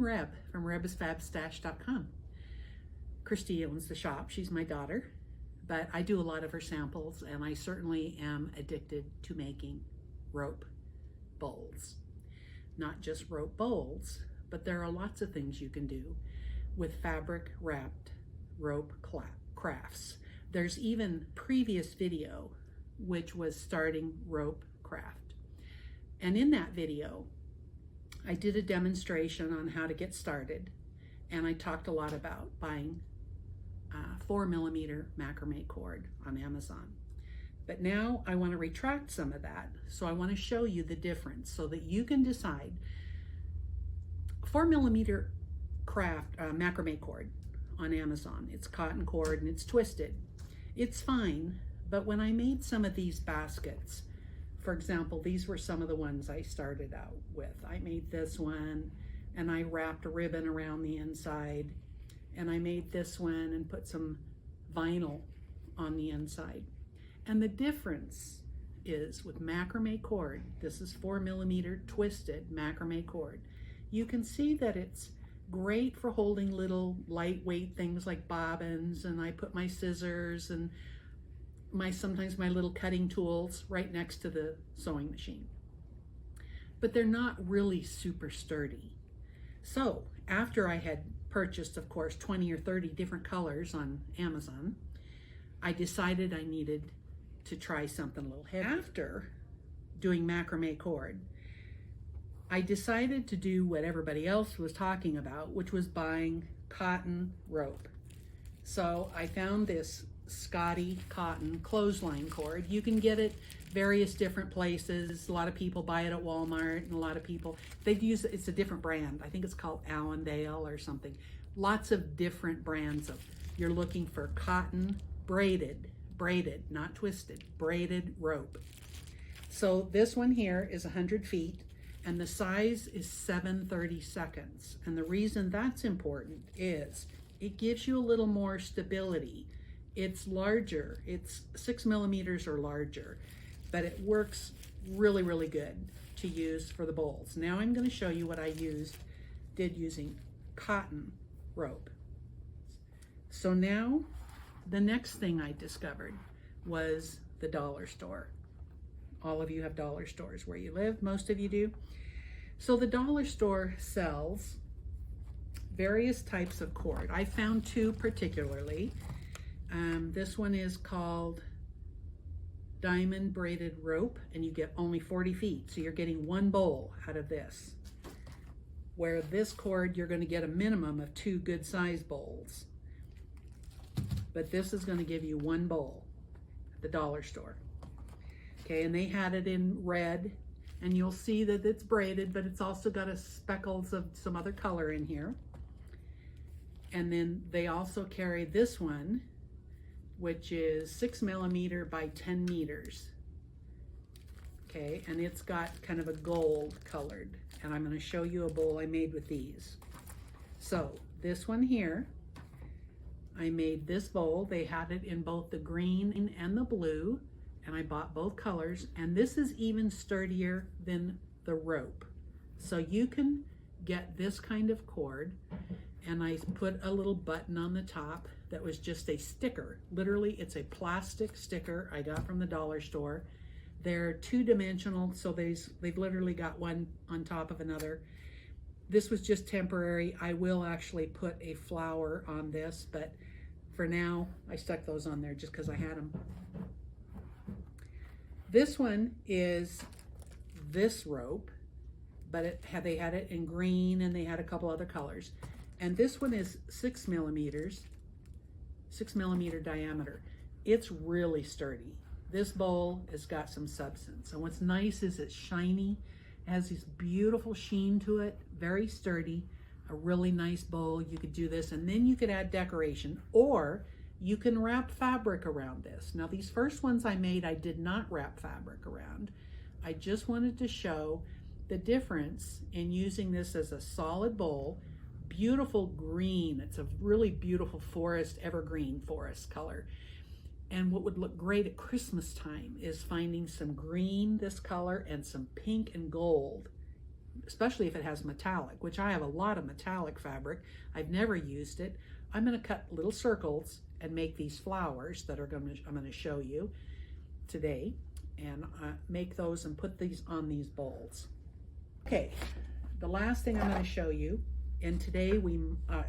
Reb from RebsFabStash.com. Christy owns the shop. She's my daughter, but I do a lot of her samples, and I certainly am addicted to making rope bowls. Not just rope bowls, but there are lots of things you can do with fabric wrapped rope crafts. There's even previous video which was starting rope craft. And in that video, I did a demonstration on how to get started, and I talked a lot about buying 4mm macrame cord on Amazon. But now I want to retract some of that, so I want to show you the difference so that you can decide. 4mm craft macrame cord on Amazon. It's cotton cord and it's twisted. It's fine, but when I made some of these baskets, for example, these were some of the ones I started out with. I made this one and I wrapped a ribbon around the inside, and I made this one and put some vinyl on the inside. And the difference is with macrame cord, this is 4mm twisted macrame cord. You can see that it's great for holding little lightweight things like bobbins, and I put my scissors and sometimes my little cutting tools right next to the sewing machine. But they're not really super sturdy. So after I had purchased, of course, 20 or 30 different colors on Amazon, I decided I needed to try something a little heavy. After doing macrame cord, I decided to do what everybody else was talking about, which was buying cotton rope. So I found this Scotty cotton clothesline cord. You can get it various different places. A lot of people buy it at Walmart, and a lot of people, it's a different brand. I think it's called Allendale or something. Lots of different brands of, you're looking for cotton braided, not twisted, braided rope. So this one here is 100 feet, and the size is 7/32. And the reason that's important is it gives you a little more stability. It's larger, it's 6mm or larger, but it works really, really good to use for the bowls. Now I'm going to show you what I did using cotton rope. So now the next thing I discovered was the dollar store. All of you have dollar stores where you live, most of you do. So the dollar store sells various types of cord. I found two particularly. This one is called diamond braided rope, and you get only 40 feet. So you're getting one bowl out of this. Where this cord, you're going to get a minimum of 2 good sized bowls. But this is going to give you one bowl at the dollar store. Okay, and they had it in red, and you'll see that it's braided, but it's also got a speckles of some other color in here. And then they also carry this one, which is 6mm by 10 meters. Okay, and it's got kind of a gold colored, and I'm going to show you a bowl I made with these. So this one here, I made this bowl. They had it in both the green and the blue, and I bought both colors, and this is even sturdier than the rope. So you can get this kind of cord, and I put a little button on the top that was just a sticker. Literally, it's a plastic sticker I got from the dollar store. They're 2-dimensional, so they've literally got one on top of another. This was just temporary. I will actually put a flower on this, but for now, I stuck those on there just because I had them. This one is this rope, but they had it in green, and they had a couple other colors. And this one is 6mm diameter. It's really sturdy. This bowl has got some substance. And what's nice is it's shiny. It has this beautiful sheen to it, very sturdy, a really nice bowl. You could do this, and then you could add decoration, or you can wrap fabric around this. Now these first ones I made, I did not wrap fabric around. I just wanted to show the difference in using this as a solid bowl. Beautiful green. It's a really beautiful forest, evergreen forest color. And what would look great at Christmas time is finding some green, this color, and some pink and gold especially if it has metallic, which I have a lot of metallic fabric. I've never used it. I'm going to cut little circles and make these flowers that I'm going to show you today, and make those and put these on these bowls. Okay, the last thing I'm going to show you, and today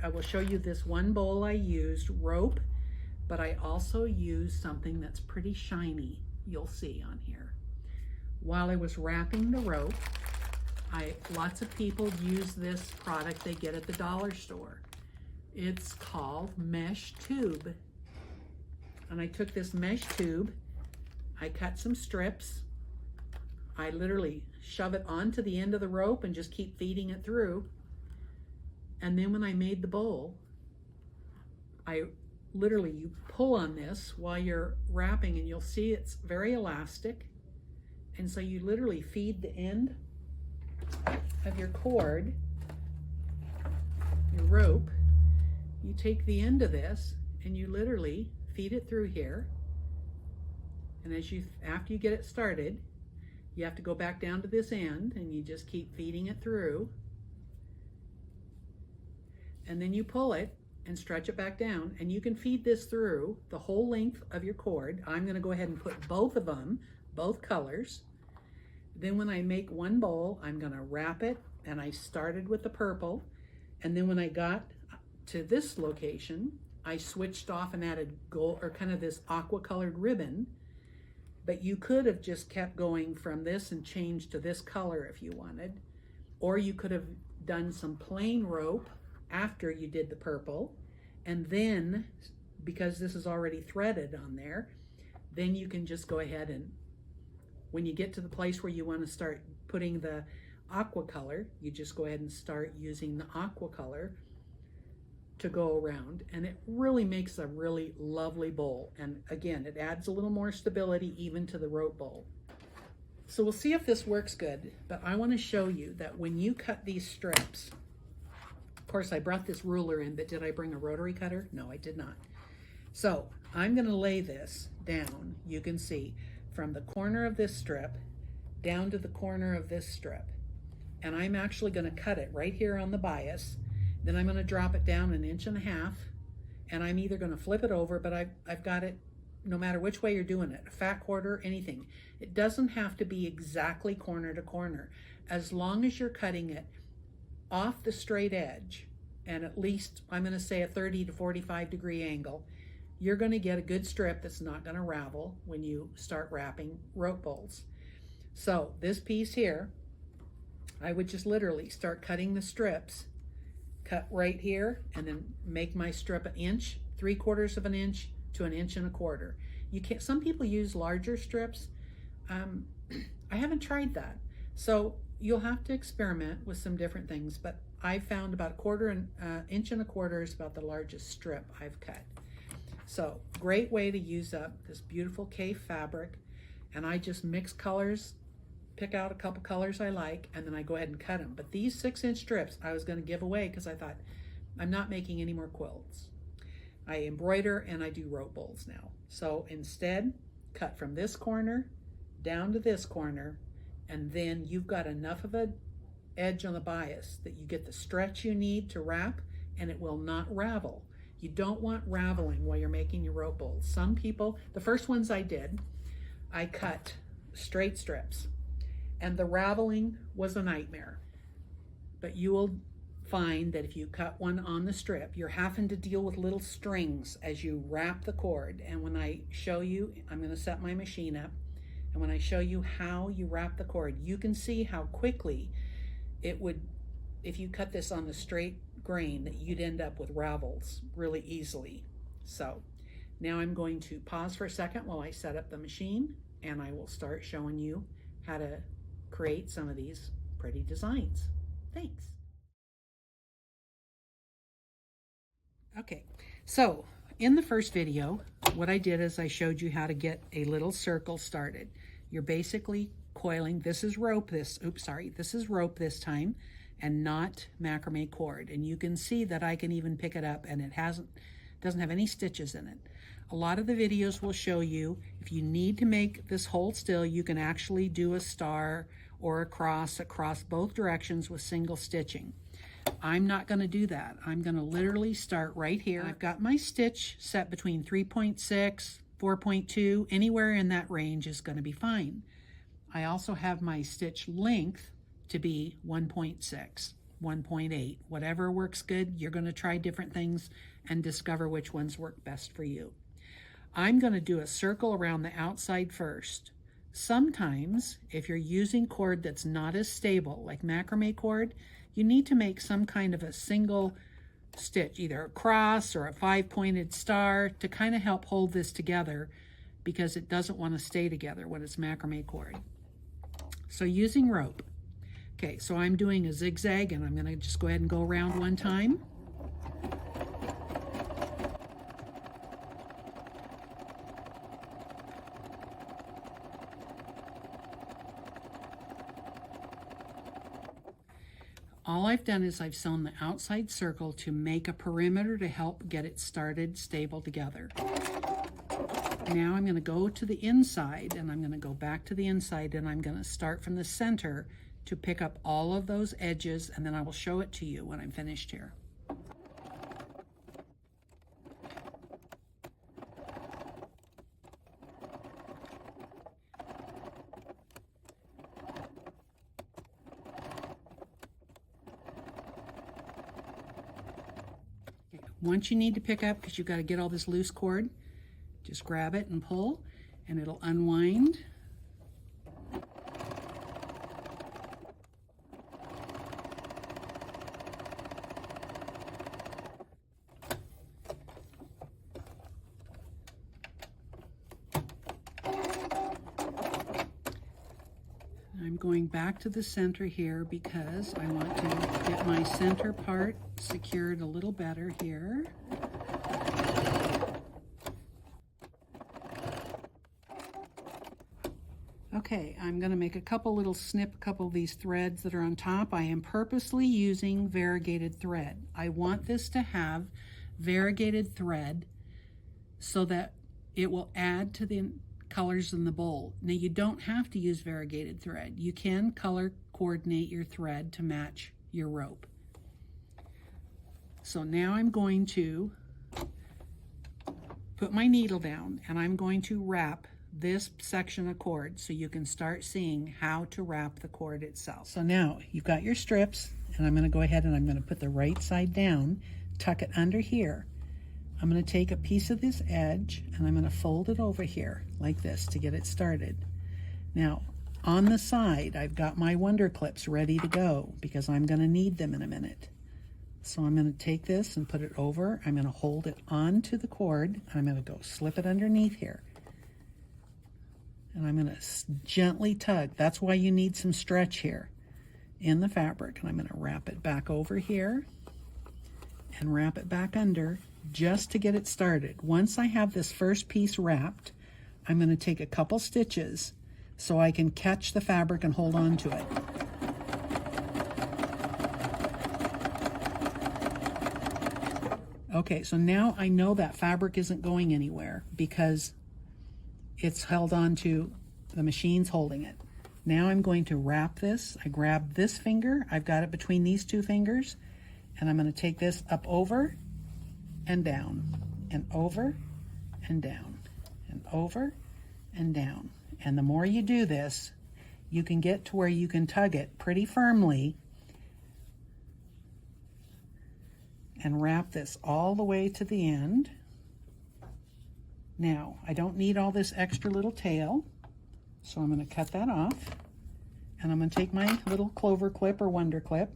I will show you this one bowl. I used rope, but I also used something that's pretty shiny, you'll see on here. While I was wrapping the rope, lots of people use this product they get at the dollar store. It's called mesh tube. And I took this mesh tube, I cut some strips, I literally shove it onto the end of the rope and just keep feeding it through. And then when I made the bowl, you pull on this while you're wrapping, and you'll see it's very elastic. And so you literally feed the end of your cord, your rope, you take the end of this and you literally feed it through here. And after you get it started, you have to go back down to this end and you just keep feeding it through. And then you pull it and stretch it back down, and you can feed this through the whole length of your cord. I'm going to go ahead and put both of them, both colors. Then when I make one bowl, I'm going to wrap it, and I started with the purple, and then when I got to this location, I switched off and added gold, or kind of this aqua colored ribbon. But you could have just kept going from this and changed to this color if you wanted, or you could have done some plain rope after you did the purple, and then, because this is already threaded on there, then you can just go ahead and, when you get to the place where you want to start putting the aqua color, you just go ahead and start using the aqua color to go around, and it really makes a really lovely bowl. And again, it adds a little more stability even to the rope bowl. So we'll see if this works good, but I want to show you that when you cut these strips, of course I brought this ruler in, but did I bring a rotary cutter? No, I did not. So I'm going to lay this down, you can see, from the corner of this strip down to the corner of this strip. And I'm actually going to cut it right here on the bias. Then I'm going to drop it down 1.5 inches, and I'm either going to flip it over, but I've got it, no matter which way you're doing it, a fat quarter, anything. It doesn't have to be exactly corner to corner. As long as you're cutting it off the straight edge, and at least, I'm going to say, a 30 to 45 degree angle, you're going to get a good strip that's not going to ravel when you start wrapping rope bowls. So this piece here, I would just literally start cutting the strips, cut right here, and then make my strip 1 inch, 3/4 inch to 1.25 inches. You can't, some people use larger strips. I haven't tried that. So you'll have to experiment with some different things, but I found about 1.25 inches is about the largest strip I've cut. So great way to use up this beautiful K fabric. And I just mix colors, pick out a couple colors I like, and then I go ahead and cut them. But these 6-inch strips I was going to give away because I thought, I'm not making any more quilts. I embroider and I do rope bowls now. So instead, cut from this corner down to this corner, and then you've got enough of an edge on the bias that you get the stretch you need to wrap, and it will not ravel. You don't want raveling while you're making your rope bowls. Some people, the first ones I did, I cut straight strips, and the raveling was a nightmare. But you will find that if you cut one on the strip, you're having to deal with little strings as you wrap the cord. And when I show you, I'm going to set my machine up, and when I show you how you wrap the cord, you can see how quickly it would, if you cut this on the straight grain, that you'd end up with ravels really easily. So now I'm going to pause for a second while I set up the machine, and I will start showing you how to create some of these pretty designs. Thanks. Okay, so in the first video, what I did is I showed you how to get a little circle started. You're basically coiling, this is rope this is rope this time, and not macrame cord. And you can see that I can even pick it up, and it doesn't have any stitches in it. A lot of the videos will show you if you need to make this hold still, you can actually do a star or across both directions with single stitching. I'm not going to do that. I'm going to literally start right here. I've got my stitch set between 3.6, 4.2, anywhere in that range is going to be fine. I also have my stitch length to be 1.6, 1.8, whatever works good. You're going to try different things and discover which ones work best for you. I'm going to do a circle around the outside first. Sometimes, if you're using cord that's not as stable, like macrame cord, you need to make some kind of a single stitch, either a cross or a 5-pointed star, to kind of help hold this together, because it doesn't want to stay together when it's macrame cord. So using rope. Okay, so I'm doing a zigzag, and I'm going to just go ahead and go around one time. All I've done is I've sewn the outside circle to make a perimeter to help get it started stable together. Now I'm going to go to the inside, and I'm going to go back to the inside, and I'm going to start from the center to pick up all of those edges, and then I will show it to you when I'm finished here. Once you need to pick up, because you've got to get all this loose cord, just grab it and pull, and it'll unwind. I'm going back to the center here because I want to get my center part secured a little better here. Okay, I'm going to make a couple of these threads that are on top. I am purposely using variegated thread. I want this to have variegated thread so that it will add to the colors in the bowl. Now, you don't have to use variegated thread. You can color coordinate your thread to match your rope. So now I'm going to put my needle down, and I'm going to wrap this section of cord so you can start seeing how to wrap the cord itself. So now you've got your strips, and I'm going to go ahead and I'm going to put the right side down, tuck it under here. I'm going to take a piece of this edge, and I'm going to fold it over here like this to get it started. Now, on the side, I've got my wonder clips ready to go because I'm going to need them in a minute. So I'm going to take this and put it over. I'm going to hold it onto the cord, and I'm going to go slip it underneath here. And I'm going to gently tug. That's why you need some stretch here in the fabric. And I'm going to wrap it back over here and wrap it back under just to get it started. Once I have this first piece wrapped, I'm going to take a couple stitches so I can catch the fabric and hold on to it. Okay, so now I know that fabric isn't going anywhere because it's held on to, the machine's holding it. Now I'm going to wrap this. I grab this finger, I've got it between these two fingers, and I'm going to take this up over and down, and over and down, and over and down. And the more you do this, you can get to where you can tug it pretty firmly and wrap this all the way to the end. Now, I don't need all this extra little tail, so I'm going to cut that off, and I'm going to take my little clover clip or wonder clip,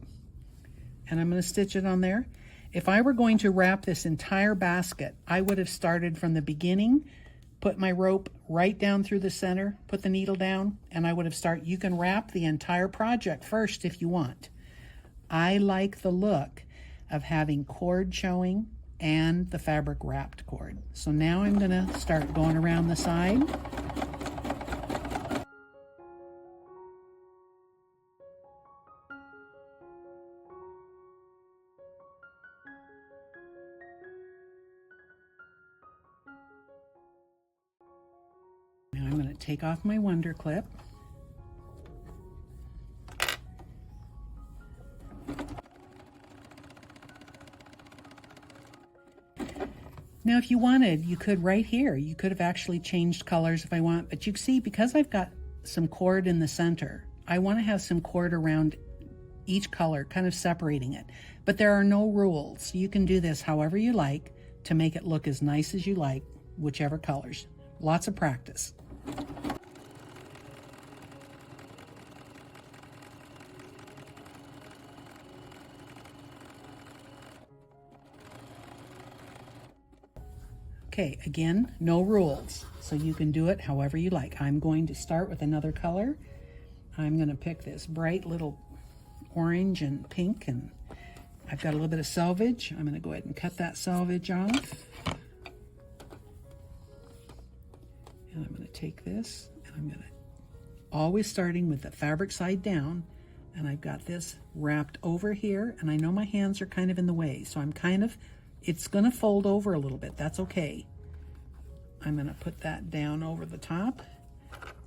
and I'm going to stitch it on there. If I were going to wrap this entire basket, I would have started from the beginning, put my rope right down through the center, put the needle down, and I would have started. You can wrap the entire project first if you want. I like the look of having cord showing and the fabric wrapped cord. So now I'm going to start going around the side. Now I'm going to take off my wonder clip. Now, if you wanted, you could right here, you could have actually changed colors if I want, but you see, because I've got some cord in the center, I want to have some cord around each color, kind of separating it. But there are no rules. You can do this however you like to make it look as nice as you like, whichever colors. Lots of practice. Okay, again, no rules, so you can do it however you like. I'm going to start with another color. I'm going to pick this bright little orange and pink, and I've got a little bit of selvage. I'm going to go ahead and cut that selvage off. And I'm going to take this, and I'm going to, always starting with the fabric side down, and I've got this wrapped over here, and I know my hands are kind of in the way, so I'm kind of, it's going to fold over a little bit. That's okay. I'm going to put that down over the top,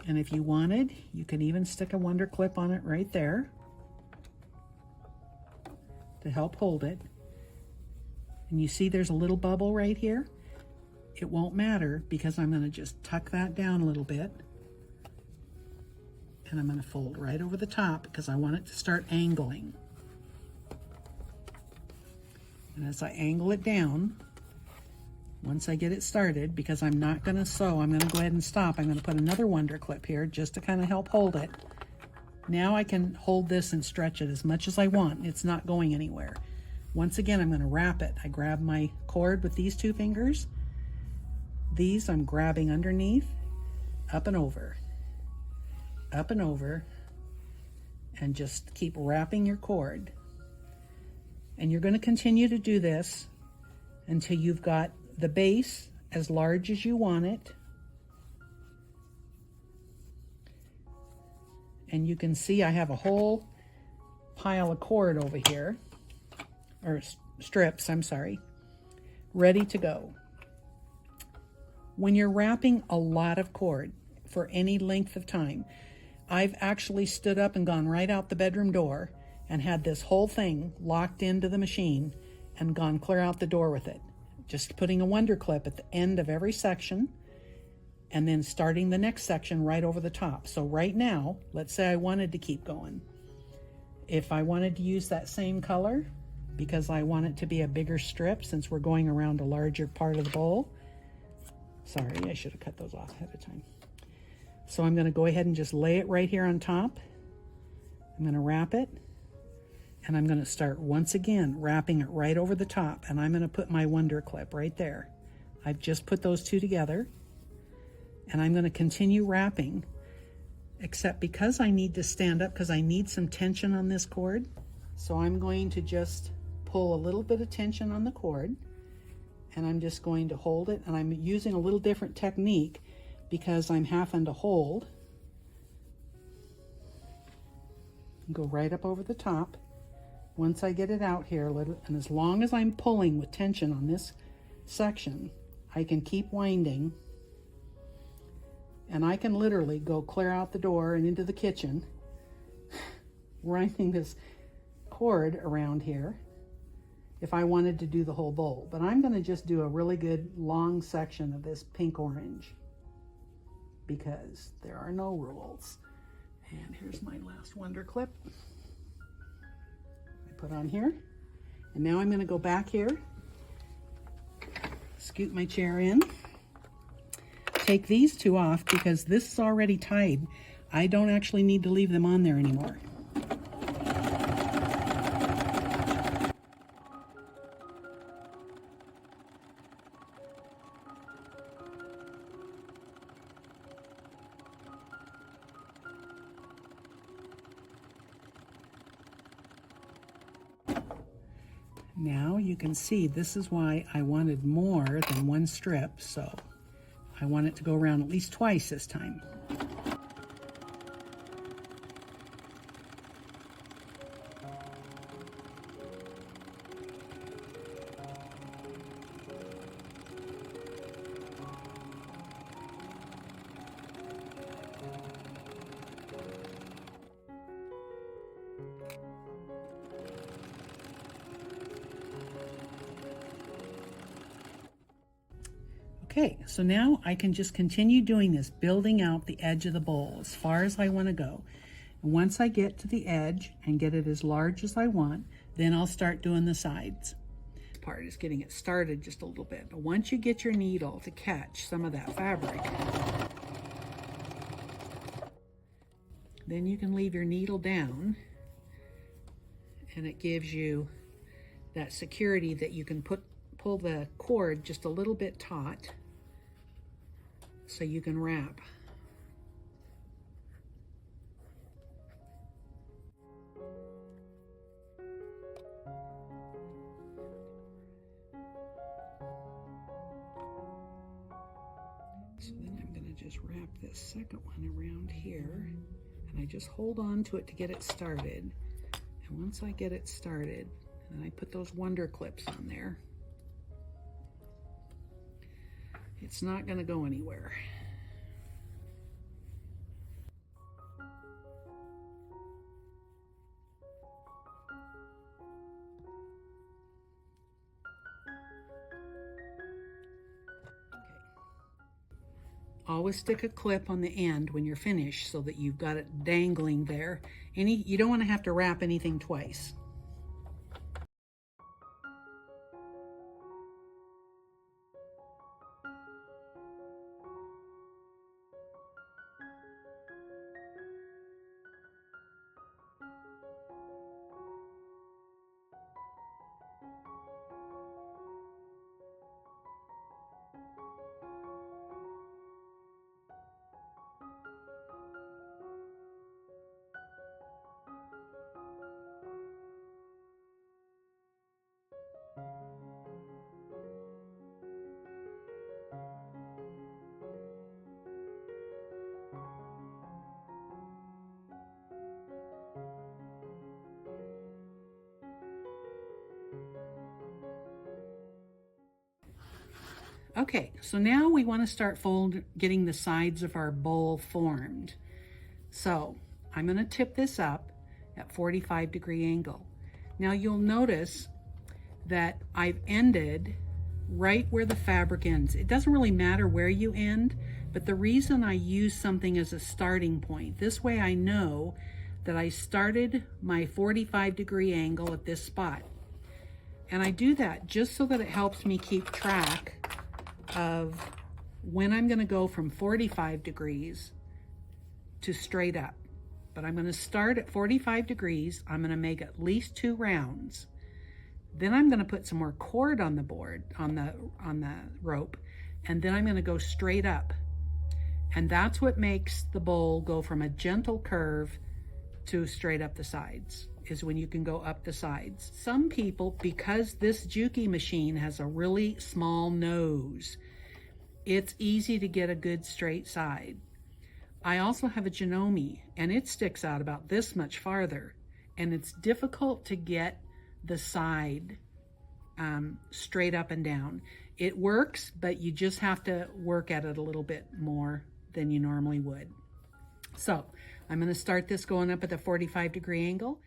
and if you wanted, you can even stick a wonder clip on it right there to help hold it. And you see there's a little bubble right here. It won't matter because I'm going to just tuck that down a little bit, and I'm going to fold right over the top because I want it to start angling. And as I angle it down, once I get it started, because I'm not going to sew, I'm going to go ahead and stop. I'm going to put another wonder clip here just to kind of help hold it. Now I can hold this and stretch it as much as I want. It's not going anywhere. Once again, I'm going to wrap it. I grab my cord with these two fingers. These I'm grabbing underneath, up and over, and just keep wrapping your cord. And you're going to continue to do this until you've got the base as large as you want it. And you can see I have a whole pile of cord over here, or strips, I'm sorry, ready to go. When you're wrapping a lot of cord for any length of time, I've actually stood up and gone right out the bedroom door and had this whole thing locked into the machine and gone clear out the door with it. Just putting a wonder clip at the end of every section and then starting the next section right over the top. So right now, let's say I wanted to keep going. If I wanted to use that same color, because I want it to be a bigger strip since we're going around a larger part of the bowl. Sorry, I should have cut those off ahead of time. So I'm going to go ahead and just lay it right here on top. I'm going to wrap it, and I'm going to start once again wrapping it right over the top, and I'm going to put my wonder clip right there. I've just put those two together, and I'm going to continue wrapping, except because I need to stand up because I need some tension on this cord. So I'm going to just pull a little bit of tension on the cord, and I'm just going to hold it, and I'm using a little different technique because I'm having to hold. Go right up over the top. Once I get it out here, and as long as I'm pulling with tension on this section, I can keep winding, and I can literally go clear out the door and into the kitchen, winding this cord around here if I wanted to do the whole bowl. But I'm going to just do a really good long section of this pink orange because there are no rules. And here's my last wonder clip I put on here. And now I'm going to go back here, scoot my chair in, take these two off because this is already tied. I don't actually need to leave them on there anymore. Now you can see this is why I wanted more than one strip, so I want it to go around at least twice this time. Okay, so now I can just continue doing this, building out the edge of the bowl as far as I want to go. And once I get to the edge and get it as large as I want, then I'll start doing the sides. This part is getting it started just a little bit, but once you get your needle to catch some of that fabric, then you can leave your needle down, and it gives you that security that you can pull the cord just a little bit taut so you can wrap. So then I'm going to just wrap this second one around here, and I just hold on to it to get it started. And once I get it started, and I put those wonder clips on there, it's not going to go anywhere. Always stick a clip on the end when you're finished so that you've got it dangling there. You don't want to have to wrap anything twice. Okay, so now we want to start getting the sides of our bowl formed. So I'm going to tip this up at 45-degree angle. Now you'll notice that I've ended right where the fabric ends. It doesn't really matter where you end, but the reason I use something as a starting point, this way I know that I started my 45-degree angle at this spot. And I do that just so that it helps me keep track of when I'm going to go from 45 degrees to straight up. But I'm going to start at 45 degrees. I'm going to make at least 2 rounds. Then I'm going to put some more cord on the board, on the rope, and then I'm going to go straight up. And that's what makes the bowl go from a gentle curve to straight up the sides, is when you can go up the sides. Some people, because this Juki machine has a really small nose, it's easy to get a good straight side. I also have a Janome, and it sticks out about this much farther, and it's difficult to get the side straight up and down. It works, but you just have to work at it a little bit more than you normally would. So I'm going to start this going up at the 45-degree angle.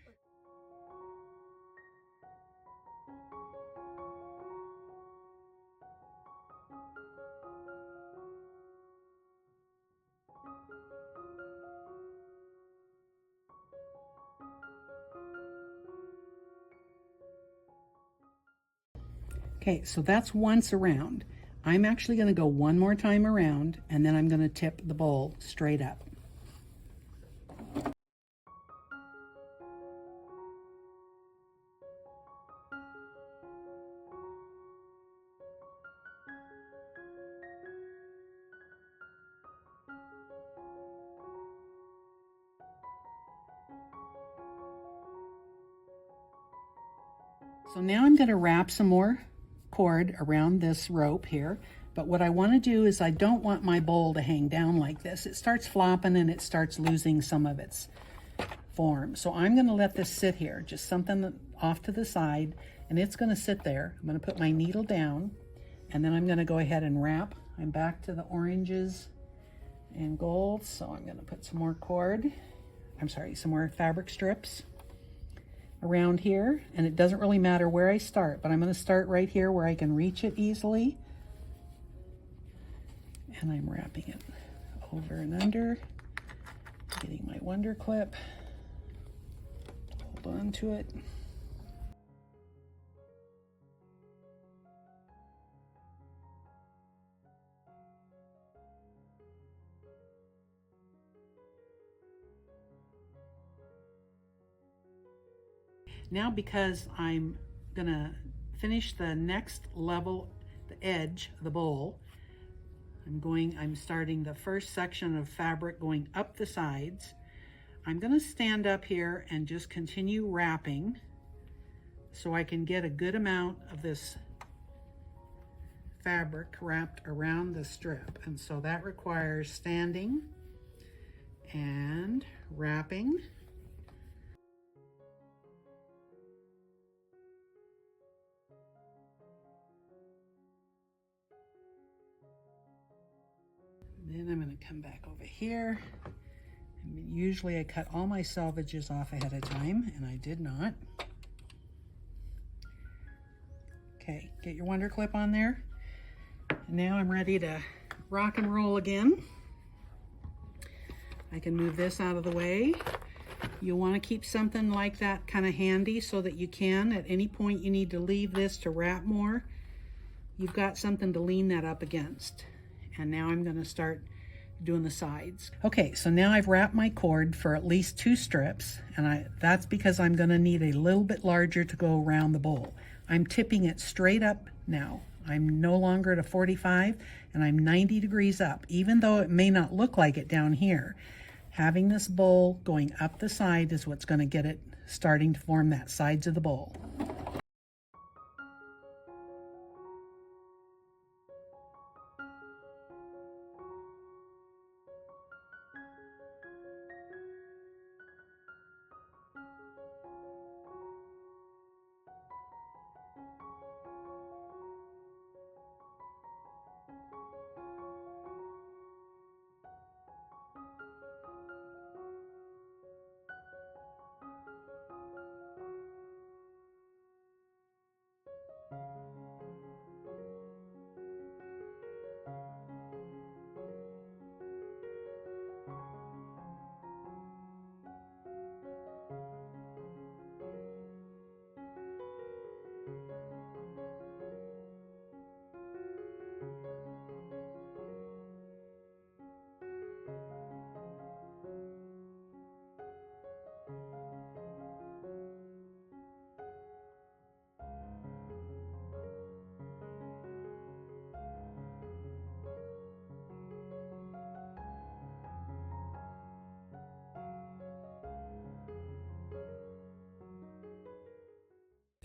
Okay, so that's once around. I'm actually going to go one more time around, and then I'm going to tip the bowl straight up. So now I'm going to wrap some more cord around this rope here, but what I want to do is I don't want my bowl to hang down like this. It starts flopping and it starts losing some of its form. So I'm going to let this sit here, just something off to the side, and it's going to sit there. I'm going to put my needle down, and then I'm going to go ahead and wrap. I'm back to the oranges and golds, so I'm going to put some more cord. Some more fabric strips around here, and it doesn't really matter where I start, but I'm going to start right here where I can reach it easily. And I'm wrapping it over and under, getting my Wonder Clip, hold on to it. Now, because I'm gonna finish the next level, the edge of the bowl, I'm starting the first section of fabric going up the sides. I'm gonna stand up here and just continue wrapping so I can get a good amount of this fabric wrapped around the strip. And so that requires standing and wrapping. Then I'm going to come back over here. And usually I cut all my selvages off ahead of time, and I did not. Okay, get your Wonder Clip on there. And now I'm ready to rock and roll again. I can move this out of the way. You'll want to keep something like that kind of handy so that you can, at any point you need to leave this to wrap more, you've got something to lean that up against. And now I'm going to start doing the sides. Okay, so now I've wrapped my cord for at least 2 strips, and that's because I'm going to need a little bit larger to go around the bowl. I'm tipping it straight up now. I'm no longer at a 45, and I'm 90 degrees up. Even though it may not look like it down here, having this bowl going up the side is what's going to get it starting to form that sides of the bowl.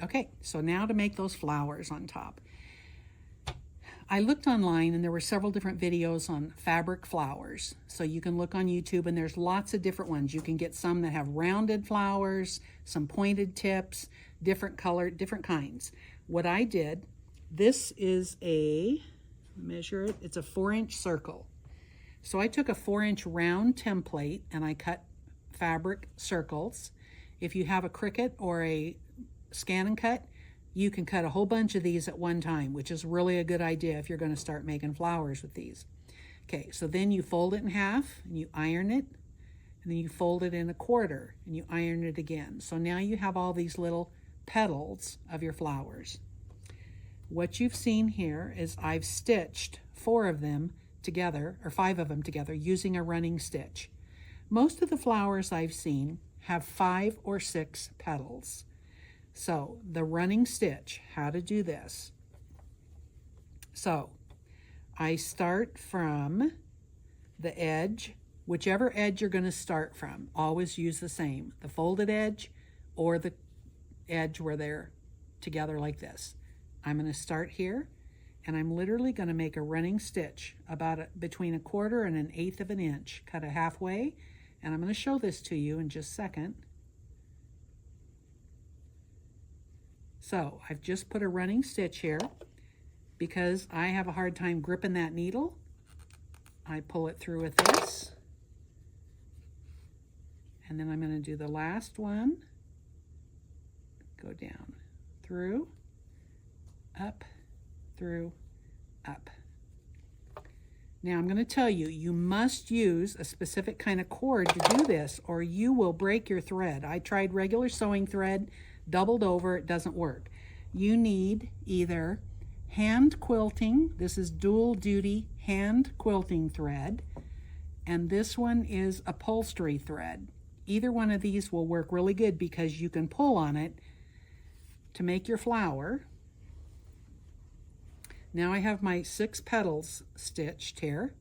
Okay, so now to make those flowers on top. I looked online and there were several different videos on fabric flowers. So you can look on YouTube and there's lots of different ones. You can get some that have rounded flowers, some pointed tips, different color, different kinds. What I did, this is measure it, it's a 4-inch circle. So I took a 4-inch round template and I cut fabric circles. If you have a Cricut or a Scan and Cut, you can cut a whole bunch of these at one time, which is really a good idea if you're going to start making flowers with these. Okay, so then you fold it in half and you iron it, and then you fold it in a quarter and you iron it again. So now you have all these little petals of your flowers. What you've seen here is I've stitched 4 of them together, or 5 of them together, using a running stitch. Most of the flowers I've seen have 5 or 6 petals. So the running stitch, how to do this. So I start from the edge, whichever edge you're going to start from, always use the same, the folded edge or the edge where they're together like this. I'm going to start here, and I'm literally going to make a running stitch about between 1/4 and 1/8 of an inch, cut it halfway, and I'm going to show this to you in just a second. So I've just put a running stitch here because I have a hard time gripping that needle. I pull it through with this, and then I'm going to do the last one, go down, through, up, through, up. Now I'm going to tell you, you must use a specific kind of cord to do this or you will break your thread. I tried regular sewing thread, doubled over, it doesn't work. You need either hand quilting, this is dual duty hand quilting thread, and this one is upholstery thread. Either one of these will work really good because you can pull on it to make your flower. Now I have my 6 petals stitched here.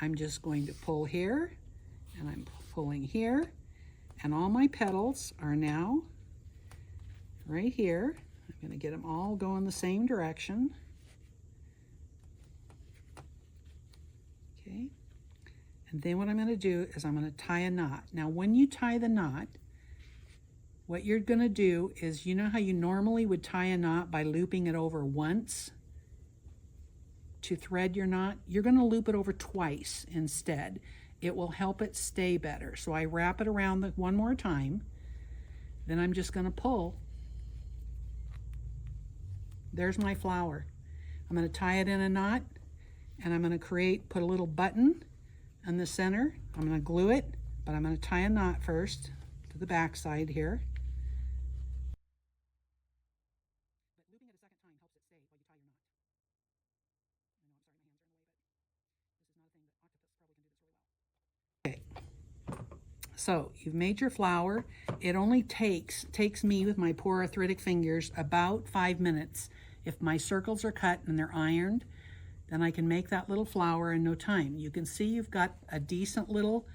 I'm just going to pull here, and I'm pulling here, and all my petals are now right here. I'm going to get them all going the same direction. Okay. And then what I'm going to do is I'm going to tie a knot. Now when you tie the knot, what you're going to do is, you know how you normally would tie a knot by looping it over once to thread your knot? You're going to loop it over twice instead. It will help it stay better. So I wrap it around one more time. Then I'm just going to pull. There's my flower. I'm going to tie it in a knot, and I'm going to put a little button in the center. I'm going to glue it, but I'm going to tie a knot first to the back side here. But looping it a second time helps it stay while you tie your knot. I know, I'm sorry, my hands are in the way, but this is not a thing that octopus probably can do this really well. Okay, so you've made your flower. It only takes me with my poor arthritic fingers about 5 minutes. If my circles are cut and they're ironed, then I can make that little flower in no time. You can see you've got a decent little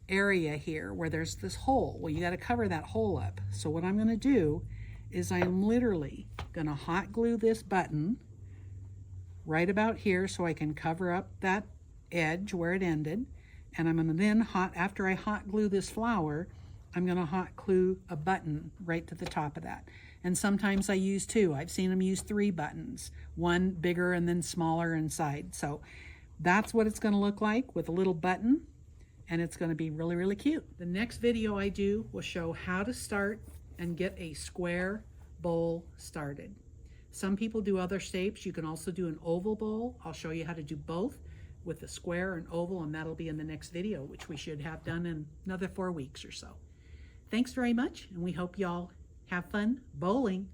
area here where there's this hole. Well, you got to cover that hole up. So what I'm going to do is I am literally going to hot glue this button right about here so I can cover up that edge where it ended. And I'm going to then after I hot glue this flower, I'm going to hot glue a button right to the top of that. And sometimes I use 2. I've seen them use 3 buttons, one bigger and then smaller inside. So that's what it's going to look like with a little button, and it's going to be really, really cute. The next video I do will show how to start and get a square bowl started. Some people do other shapes. You can also do an oval bowl. I'll show you how to do both with the square and oval, and that'll be in the next video, which we should have done in another 4 weeks or so. Thanks very much, and we hope y'all have fun bowling.